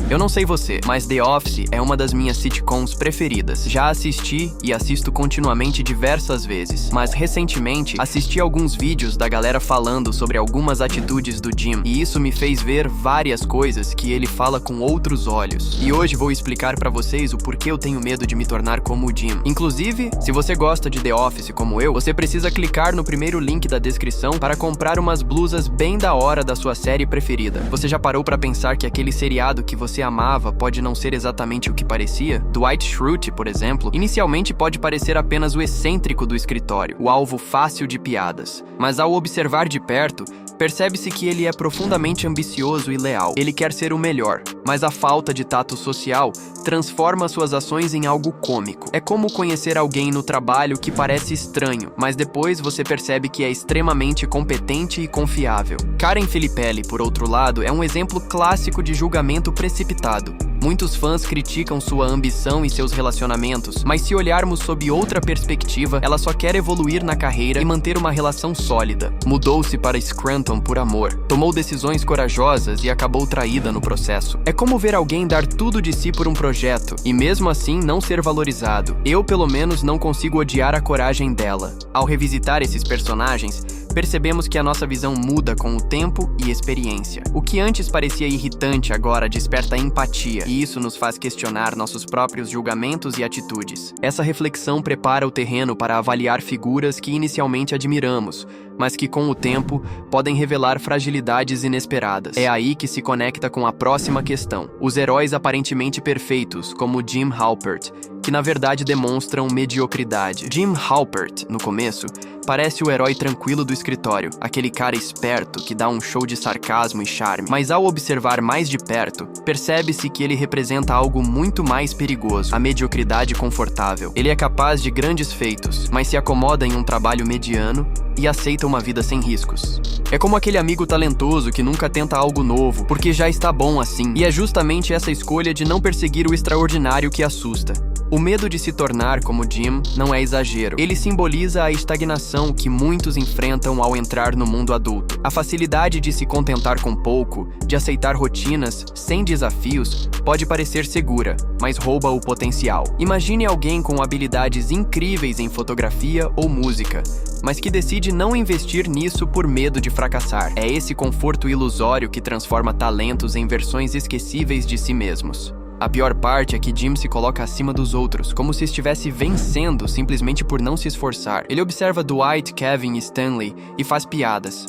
Eu não sei você, mas The Office é uma das minhas sitcoms preferidas. Já assisti e assisto continuamente diversas vezes, mas recentemente assisti alguns vídeos da galera falando sobre algumas atitudes do Jim, e isso me fez ver várias coisas que ele fala com outros olhos. E hoje vou explicar pra vocês o porquê eu tenho medo de me tornar como o Jim. Inclusive, se você gosta de The Office como eu, você precisa clicar no primeiro link da descrição para comprar umas blusas bem da hora da sua série preferida. Você já parou pra pensar que aquele seriado que você amava pode não ser exatamente o que parecia? Dwight Schrute, por exemplo, inicialmente pode parecer apenas o excêntrico do escritório, o alvo fácil de piadas. Mas ao observar de perto, percebe-se que ele é profundamente ambicioso e leal. Ele quer ser o melhor, mas a falta de tato social transforma suas ações em algo cômico. É como conhecer alguém no trabalho que parece estranho, mas depois você percebe que é extremamente competente e confiável. Karen Filippelli, por outro lado, é um exemplo clássico de julgamento precipitado. Muitos fãs criticam sua ambição e seus relacionamentos, mas se olharmos sob outra perspectiva, ela só quer evoluir na carreira e manter uma relação sólida. Mudou-se para Scranton por amor, tomou decisões corajosas e acabou traída no processo. É como ver alguém dar tudo de si por um projeto, e mesmo assim não ser valorizado. Eu, pelo menos, não consigo odiar a coragem dela. Ao revisitar esses personagens, percebemos que a nossa visão muda com o tempo e experiência. O que antes parecia irritante agora desperta empatia, e isso nos faz questionar nossos próprios julgamentos e atitudes. Essa reflexão prepara o terreno para avaliar figuras que inicialmente admiramos, mas que com o tempo podem revelar fragilidades inesperadas. É aí que se conecta com a próxima questão. Os heróis aparentemente perfeitos, como Jim Halpert, que na verdade demonstram mediocridade. Jim Halpert, no começo, parece o herói tranquilo do escritório, aquele cara esperto que dá um show de sarcasmo e charme. Mas ao observar mais de perto, percebe-se que ele representa algo muito mais perigoso, a mediocridade confortável. Ele é capaz de grandes feitos, mas se acomoda em um trabalho mediano e aceita uma vida sem riscos. É como aquele amigo talentoso que nunca tenta algo novo, porque já está bom assim, e é justamente essa escolha de não perseguir o extraordinário que assusta. O medo de se tornar como Jim não é exagero. Ele simboliza a estagnação que muitos enfrentam ao entrar no mundo adulto. A facilidade de se contentar com pouco, de aceitar rotinas sem desafios, pode parecer segura, mas rouba o potencial. Imagine alguém com habilidades incríveis em fotografia ou música, mas que decide não investir nisso por medo de fracassar. É esse conforto ilusório que transforma talentos em versões esquecíveis de si mesmos. A pior parte é que Jim se coloca acima dos outros, como se estivesse vencendo simplesmente por não se esforçar. Ele observa Dwight, Kevin e Stanley e faz piadas.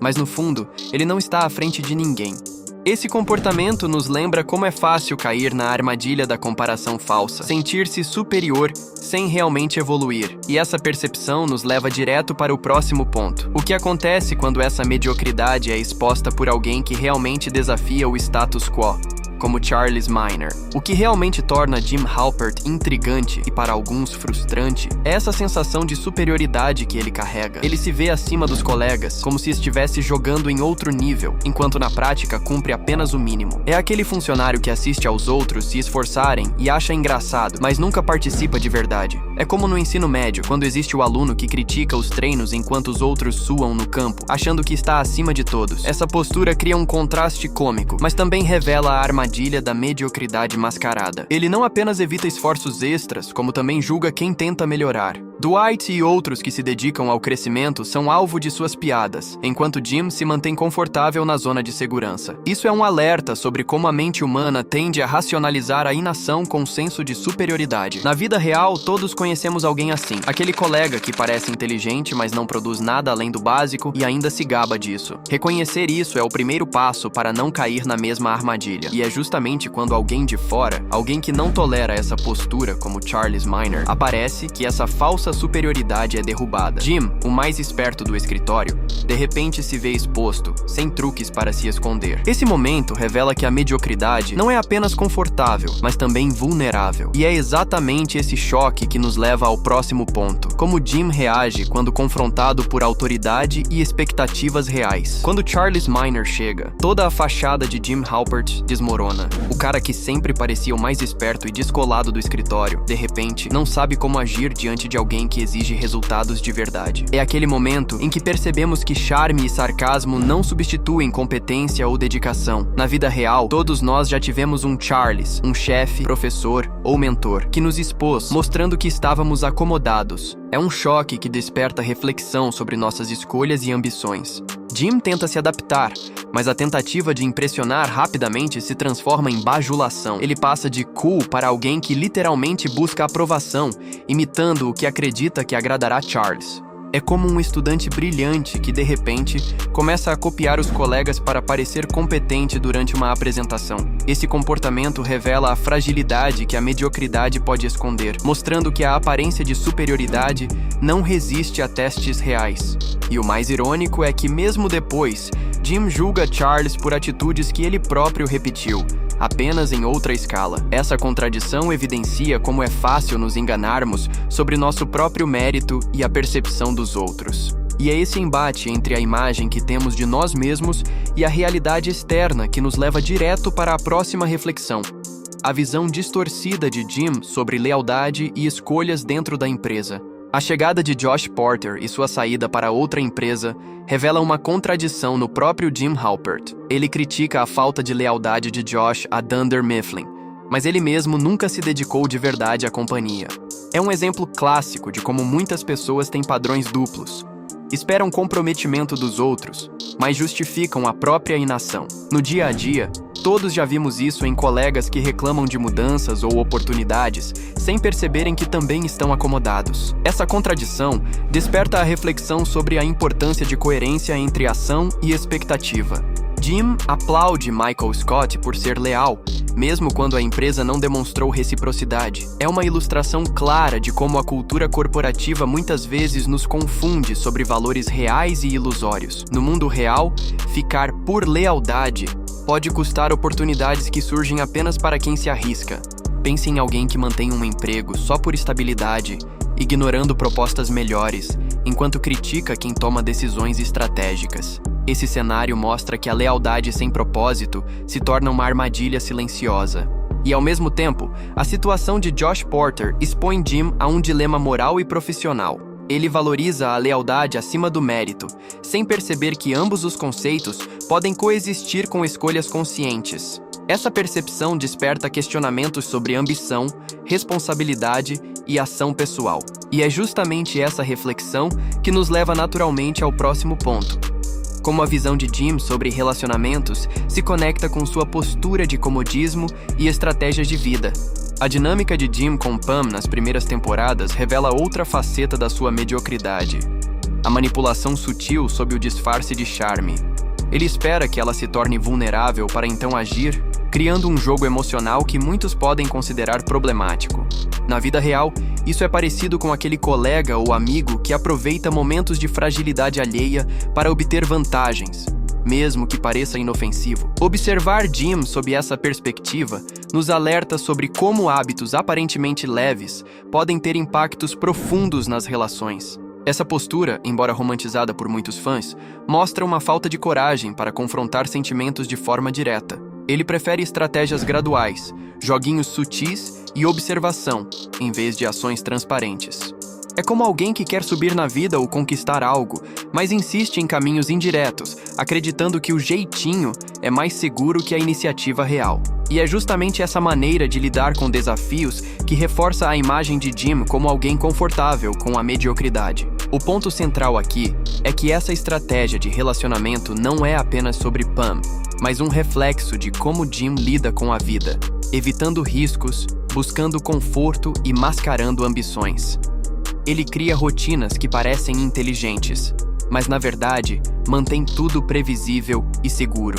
Mas no fundo, ele não está à frente de ninguém. Esse comportamento nos lembra como é fácil cair na armadilha da comparação falsa, sentir-se superior sem realmente evoluir. E essa percepção nos leva direto para o próximo ponto. O que acontece quando essa mediocridade é exposta por alguém que realmente desafia o status quo, como Charles Miner? O que realmente torna Jim Halpert intrigante e para alguns frustrante é essa sensação de superioridade que ele carrega. Ele se vê acima dos colegas, como se estivesse jogando em outro nível, enquanto na prática cumpre apenas o mínimo. É aquele funcionário que assiste aos outros se esforçarem e acha engraçado, mas nunca participa de verdade. É como no ensino médio, quando existe o aluno que critica os treinos enquanto os outros suam no campo, achando que está acima de todos. Essa postura cria um contraste cômico, mas também revela a armadilha da mediocridade mascarada. Ele não apenas evita esforços extras, como também julga quem tenta melhorar. Dwight e outros que se dedicam ao crescimento são alvo de suas piadas, enquanto Jim se mantém confortável na zona de segurança. Isso é um alerta sobre como a mente humana tende a racionalizar a inação com senso de superioridade. Na vida real, todos conhecemos alguém assim. Aquele colega que parece inteligente, mas não produz nada além do básico e ainda se gaba disso. Reconhecer isso é o primeiro passo para não cair na mesma armadilha. E é justamente quando alguém de fora, alguém que não tolera essa postura, como Charles Miner, aparece, que essa falsa superioridade é derrubada. Jim, o mais esperto do escritório, de repente se vê exposto, sem truques para se esconder. Esse momento revela que a mediocridade não é apenas confortável, mas também vulnerável. E é exatamente esse choque que nos leva ao próximo ponto. Como Jim reage quando confrontado por autoridade e expectativas reais. Quando Charles Miner chega, toda a fachada de Jim Halpert desmorona. O cara que sempre parecia o mais esperto e descolado do escritório, de repente, não sabe como agir diante de alguém alguém que exige resultados de verdade. É aquele momento em que percebemos que charme e sarcasmo não substituem competência ou dedicação. Na vida real, todos nós já tivemos um Charles, um chefe, professor ou mentor, que nos expôs, mostrando que estávamos acomodados. É um choque que desperta reflexão sobre nossas escolhas e ambições. Jim tenta se adaptar, mas a tentativa de impressionar rapidamente se transforma em bajulação. Ele passa de cool para alguém que literalmente busca aprovação, imitando o que acredita que agradará Charles. É como um estudante brilhante que, de repente, começa a copiar os colegas para parecer competente durante uma apresentação. Esse comportamento revela a fragilidade que a mediocridade pode esconder, mostrando que a aparência de superioridade não resiste a testes reais. E o mais irônico é que, mesmo depois, Jim julga Charles por atitudes que ele próprio repetiu, apenas em outra escala. Essa contradição evidencia como é fácil nos enganarmos sobre nosso próprio mérito e a percepção dos outros. E é esse embate entre a imagem que temos de nós mesmos e a realidade externa que nos leva direto para a próxima reflexão: a visão distorcida de Jim sobre lealdade e escolhas dentro da empresa. A chegada de Josh Porter e sua saída para outra empresa revela uma contradição no próprio Jim Halpert. Ele critica a falta de lealdade de Josh a Dunder Mifflin, mas ele mesmo nunca se dedicou de verdade à companhia. É um exemplo clássico de como muitas pessoas têm padrões duplos. Esperam comprometimento dos outros, mas justificam a própria inação. No dia a dia, todos já vimos isso em colegas que reclamam de mudanças ou oportunidades, sem perceberem que também estão acomodados. Essa contradição desperta a reflexão sobre a importância de coerência entre ação e expectativa. Jim aplaude Michael Scott por ser leal, mesmo quando a empresa não demonstrou reciprocidade. É uma ilustração clara de como a cultura corporativa muitas vezes nos confunde sobre valores reais e ilusórios. No mundo real, ficar por lealdade pode custar oportunidades que surgem apenas para quem se arrisca. Pense em alguém que mantém um emprego só por estabilidade, ignorando propostas melhores, enquanto critica quem toma decisões estratégicas. Esse cenário mostra que a lealdade sem propósito se torna uma armadilha silenciosa. E, ao mesmo tempo, a situação de Josh Porter expõe Jim a um dilema moral e profissional. Ele valoriza a lealdade acima do mérito, sem perceber que ambos os conceitos podem coexistir com escolhas conscientes. Essa percepção desperta questionamentos sobre ambição, responsabilidade e ação pessoal. E é justamente essa reflexão que nos leva naturalmente ao próximo ponto: como a visão de Jim sobre relacionamentos se conecta com sua postura de comodismo e estratégias de vida. A dinâmica de Jim com Pam nas primeiras temporadas revela outra faceta da sua mediocridade: a manipulação sutil sob o disfarce de charme. Ele espera que ela se torne vulnerável para então agir, criando um jogo emocional que muitos podem considerar problemático. Na vida real, isso é parecido com aquele colega ou amigo que aproveita momentos de fragilidade alheia para obter vantagens, mesmo que pareça inofensivo. Observar Jim sob essa perspectiva nos alerta sobre como hábitos aparentemente leves podem ter impactos profundos nas relações. Essa postura, embora romantizada por muitos fãs, mostra uma falta de coragem para confrontar sentimentos de forma direta. Ele prefere estratégias graduais, joguinhos sutis e observação, em vez de ações transparentes. É como alguém que quer subir na vida ou conquistar algo, mas insiste em caminhos indiretos, acreditando que o jeitinho é mais seguro que a iniciativa real. E é justamente essa maneira de lidar com desafios que reforça a imagem de Jim como alguém confortável com a mediocridade. O ponto central aqui é que essa estratégia de relacionamento não é apenas sobre Pam, mas um reflexo de como Jim lida com a vida, evitando riscos, buscando conforto e mascarando ambições. Ele cria rotinas que parecem inteligentes, mas na verdade mantém tudo previsível e seguro.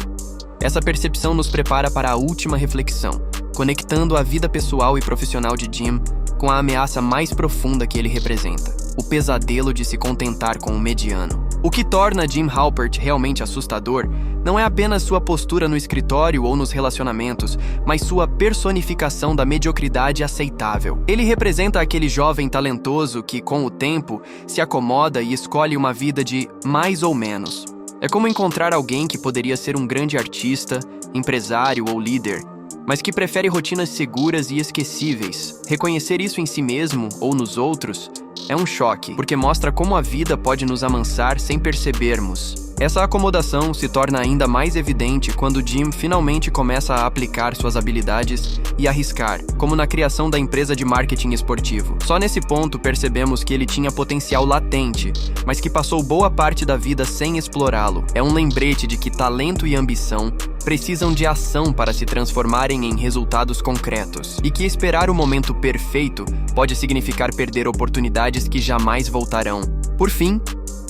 Essa percepção nos prepara para a última reflexão, conectando a vida pessoal e profissional de Jim com a ameaça mais profunda que ele representa: o pesadelo de se contentar com o mediano. O que torna Jim Halpert realmente assustador não é apenas sua postura no escritório ou nos relacionamentos, mas sua personificação da mediocridade aceitável. Ele representa aquele jovem talentoso que, com o tempo, se acomoda e escolhe uma vida de mais ou menos. É como encontrar alguém que poderia ser um grande artista, empresário ou líder, mas que prefere rotinas seguras e esquecíveis. Reconhecer isso em si mesmo ou nos outros É um choque, porque mostra como a vida pode nos amansar sem percebermos. Essa acomodação se torna ainda mais evidente quando Jim finalmente começa a aplicar suas habilidades e arriscar, como na criação da empresa de marketing esportivo. Só nesse ponto percebemos que ele tinha potencial latente, mas que passou boa parte da vida sem explorá-lo. É um lembrete de que talento e ambição precisam de ação para se transformarem em resultados concretos, e que esperar o momento perfeito pode significar perder oportunidades que jamais voltarão. Por fim,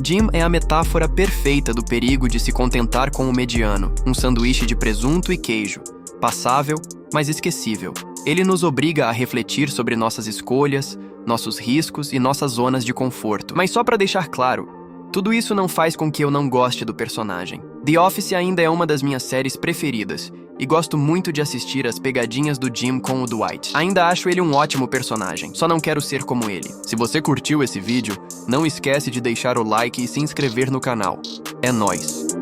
Jim é a metáfora perfeita do perigo de se contentar com o mediano, um sanduíche de presunto e queijo, passável, mas esquecível. Ele nos obriga a refletir sobre nossas escolhas, nossos riscos e nossas zonas de conforto. Mas só para deixar claro, tudo isso não faz com que eu não goste do personagem. The Office ainda é uma das minhas séries preferidas, e gosto muito de assistir as pegadinhas do Jim com o Dwight. Ainda acho ele um ótimo personagem, só não quero ser como ele. Se você curtiu esse vídeo, não esquece de deixar o like e se inscrever no canal. É nóis!